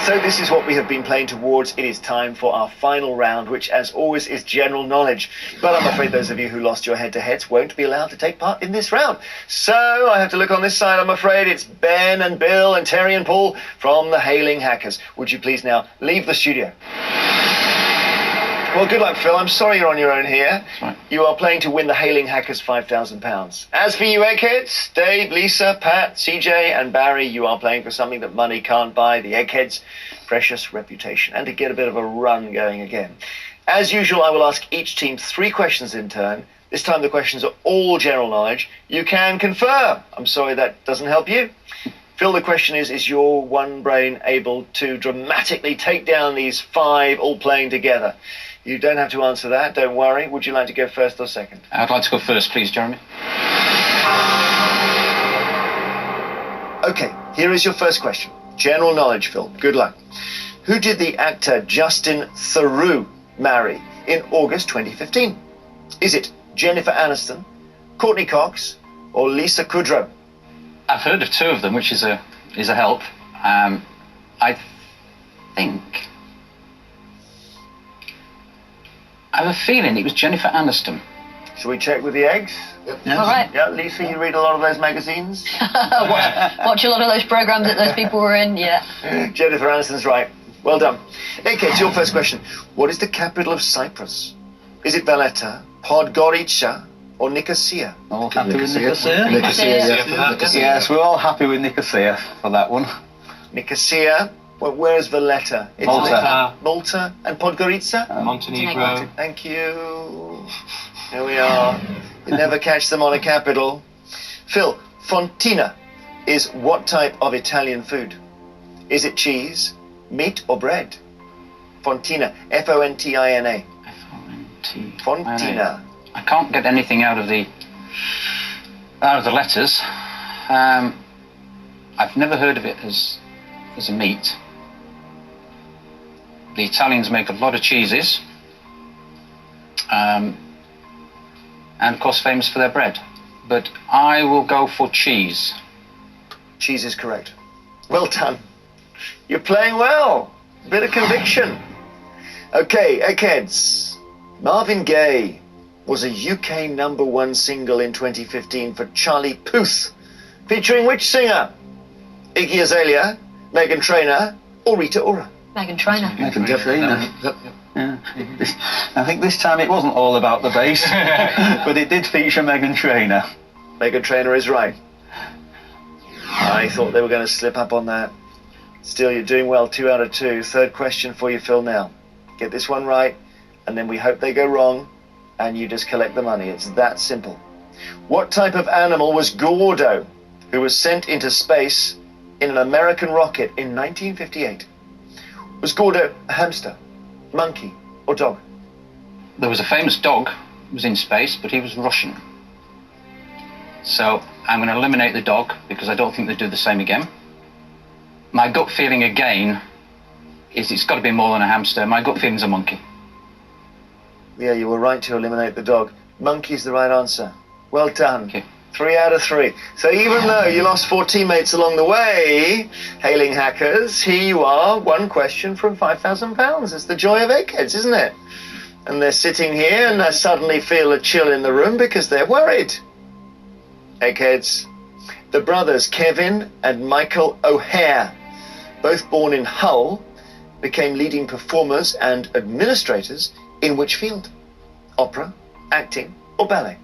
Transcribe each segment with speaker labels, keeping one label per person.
Speaker 1: So this is what we have been playing towards. It is time for our final round, which as always is general knowledge. But I'm afraid those of you who lost your head-to-heads won't be allowed to take part in this round. So I have to look on this side, I'm afraid. It's Ben and Bill and Terry and Paul from the Hayling Hackers. Would you please now leave the studio? Well, good luck, Phil. I'm sorry you're on your own here.
Speaker 2: Right.
Speaker 1: You are playing to win the Hayling Hackers £5,000. As for you, Eggheads, Dave, Lisa, Pat, CJ, and Barry, you are playing for something that money can't buy, the Eggheads' precious reputation, and to get a bit of a run going again. As usual, I will ask each team 3 questions in turn. This time the questions are all general knowledge. You can confirm. I'm sorry that doesn't help you. Phil, the question is your one brain able to dramatically take down these 5 all playing together? You don't have to answer that, don't worry. Would you like to go first or second?
Speaker 2: I'd like to go first, please, Jeremy.
Speaker 1: Okay, here is your first question. General knowledge, Phil. Good luck. Who did the actor Justin Theroux marry in August 2015? Is it Jennifer Aniston, Courtney Cox, or Lisa Kudrow?
Speaker 2: I've heard of 2 of them, which is a help. I think... I have a feeling it was Jennifer Aniston.
Speaker 1: Shall we check with the eggs?
Speaker 3: Yep. All right.
Speaker 1: Yeah, Lisa, you read a lot of those magazines?
Speaker 3: Watch a lot of those programs that those people were in, yeah.
Speaker 1: Jennifer Aniston's right. Well done. Okay, it's your first question. What is the capital of Cyprus? Is it Valletta, Podgorica, or Nicosia?
Speaker 4: All happy with Nicosia?
Speaker 1: Nicosia.
Speaker 4: Yes, we're all happy with Nicosia for that one.
Speaker 1: Nicosia. Well, where's Valletta? It's
Speaker 4: Malta.
Speaker 1: Malta and Podgorica?
Speaker 5: Montenegro.
Speaker 1: Thank you. Here we are. You never catch them on a capital. Phil, fontina is what type of Italian food? Is it cheese, meat, or bread? Fontina. F-O-N-T-I-N-A.
Speaker 2: F-O-N-T.
Speaker 1: Fontina.
Speaker 2: I can't get anything out of the letters. I've never heard of it as a meat. The Italians make a lot of cheeses, and of course famous for their bread. But I will go for cheese.
Speaker 1: Cheese is correct. Well done. You're playing well. Bit of conviction. Okay, Eggheads. Marvin Gaye was a UK #1 single in 2015 for Charlie Puth, featuring which singer? Iggy Azalea, Meghan Trainor, or Rita Ora?
Speaker 3: Meghan Trainor.
Speaker 4: Meghan Trainor. Yeah. I think this time it wasn't all about the bass, but it did feature Meghan Trainor.
Speaker 1: Meghan Trainor is right. I thought they were going to slip up on that. Still, you're doing well, 2 out of 2. Third question for you, Phil, now. Get this one right, and then we hope they go wrong, and you just collect the money. It's that simple. What type of animal was Gordo, who was sent into space in an American rocket in 1958? Was Gordo a hamster, monkey, or dog?
Speaker 2: There was a famous dog who was in space, but he was Russian. So I'm going to eliminate the dog because I don't think they'd do the same again. My gut feeling again is it's got to be more than a hamster. My gut feeling's a monkey.
Speaker 1: Yeah, you were right to eliminate the dog. Monkey's the right answer. Well done.
Speaker 2: Okay.
Speaker 1: 3 out of 3. So even though you lost 4 teammates along the way, Hayling Hackers, here you are, 1 question from £5,000. It's the joy of Eggheads, isn't it? And they're sitting here and I suddenly feel a chill in the room because they're worried. Eggheads, the brothers Kevin and Michael O'Hare, both born in Hull, became leading performers and administrators in which field? Opera, acting, or ballet?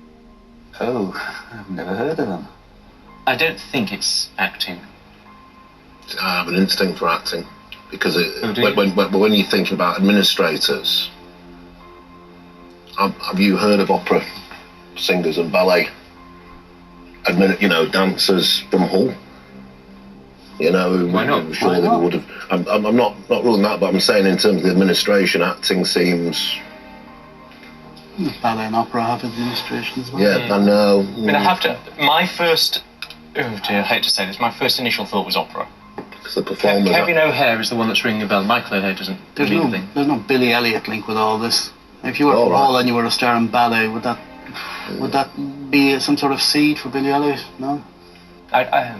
Speaker 4: Oh, I've never heard of them.
Speaker 5: I don't think it's acting.
Speaker 6: I have an instinct for acting because when you're thinking about administrators, have you heard of opera singers and ballet? Dancers from Hull.
Speaker 5: Why not?
Speaker 6: I'm sure they would have. I'm not ruling that, but I'm saying in terms of the administration, acting seems.
Speaker 4: Ballet and opera have administration as well.
Speaker 6: Yeah, I know.
Speaker 5: I mean, I have to. My first. Oh dear, I hate to say this. My first initial thought was opera.
Speaker 6: The performers.
Speaker 5: Kevin O'Hare is the one that's ringing a bell. Michael O'Hare doesn't.
Speaker 4: There's no Billy Elliot link with all this. If you were from Hull and you were a star in ballet, would that be some sort of seed for Billy Elliot? No.
Speaker 5: I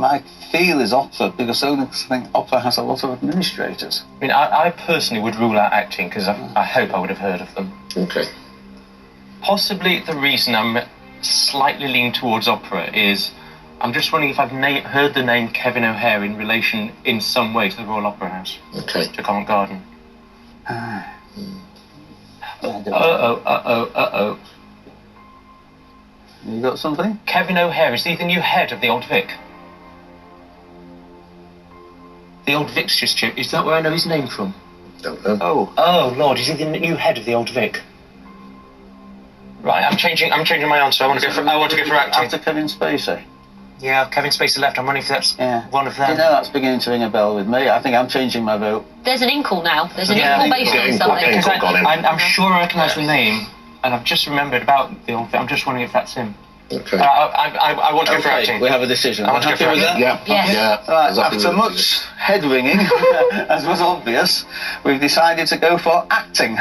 Speaker 4: my feel is opera, because I think opera has a lot of administrators.
Speaker 5: I mean, I personally would rule out acting because I hope I would have heard of them.
Speaker 6: Okay.
Speaker 5: Possibly the reason I'm slightly leaning towards opera is I'm just wondering if I've heard the name Kevin O'Hare in relation in some way to the Royal Opera House,
Speaker 6: Okay.
Speaker 5: to Covent Garden.
Speaker 4: You got something?
Speaker 5: Kevin O'Hare, is he the new head of the Old Vic? The Old Vic's just changed. Is that where I know his name from?
Speaker 6: Don't know.
Speaker 5: Oh, Lord, is he the new head of the Old Vic? Right, I'm changing my answer. I want to go for acting.
Speaker 4: After Kevin Spacey.
Speaker 5: Yeah, Kevin Spacey left. I'm wondering if that's one of them.
Speaker 4: You know, that's beginning to ring a bell with me. I think I'm changing my vote.
Speaker 3: There's an inkle now. There's an
Speaker 5: Yeah,
Speaker 3: inkle based on
Speaker 6: Inkle,
Speaker 3: something.
Speaker 6: Inkle.
Speaker 5: Because
Speaker 6: got him.
Speaker 5: I'm sure I recognise the name, and I've just remembered about the Old Vic. I'm just wondering if that's him.
Speaker 6: Okay.
Speaker 5: I want to go for acting.
Speaker 4: We have a decision.
Speaker 5: I want to go
Speaker 4: Happy
Speaker 5: for
Speaker 4: with that?
Speaker 6: Yeah.
Speaker 3: Yes.
Speaker 6: Yeah.
Speaker 4: Right,
Speaker 6: Exactly
Speaker 4: after
Speaker 6: what it
Speaker 4: much
Speaker 6: is.
Speaker 4: head ringing, as was obvious, we've decided to go for acting.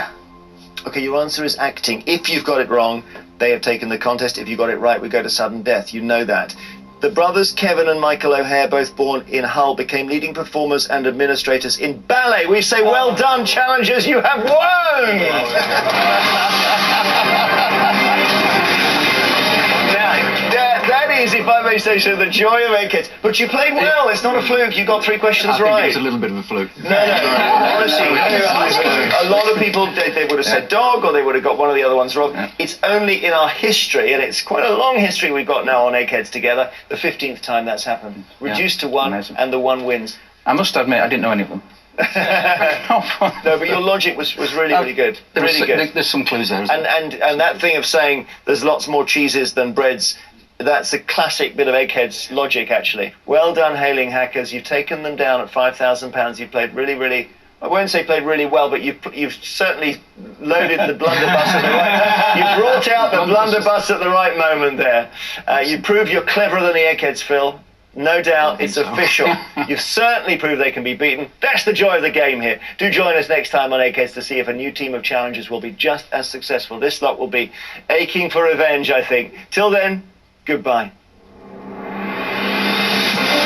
Speaker 1: Okay, your answer is acting. If you've got it wrong, they have taken the contest. If you got it right, we go to sudden death. You know that. The brothers Kevin and Michael O'Hare, both born in Hull, became leading performers and administrators in ballet. We say, well done, challengers, you have won! That is, if I may say so, the joy of Eggheads. But you played well. It's not a fluke. You got 3 questions
Speaker 2: I think
Speaker 1: right.
Speaker 2: it was a little bit of a fluke.
Speaker 1: No. Honestly, a lot of people, they would have said dog, or they would have got one of the other ones wrong. It's only in our history, and it's quite a long history we've got now on Eggheads together, the 15th time that's happened. Reduced to 1,
Speaker 2: Amazing.
Speaker 1: and the 1 wins.
Speaker 2: I must admit, I didn't know any of them.
Speaker 1: No, but your logic was really good. Really good.
Speaker 2: There's some clues there.
Speaker 1: And that thing of saying there's lots more cheeses than breads, that's a classic bit of Eggheads logic, actually. Well done, Hayling Hackers. You've taken them down at £5,000. You played really, I won't say played really well, but you've certainly loaded the blunderbuss at the right. You brought out the blunderbuss at the right moment there. You prove you're cleverer than the Eggheads, Phil. No doubt, it's official. You've certainly proved they can be beaten. That's the joy of the game here. Do join us next time on Eggheads to see if a new team of challengers will be just as successful. This lot will be aching for revenge, I think. Till then, goodbye.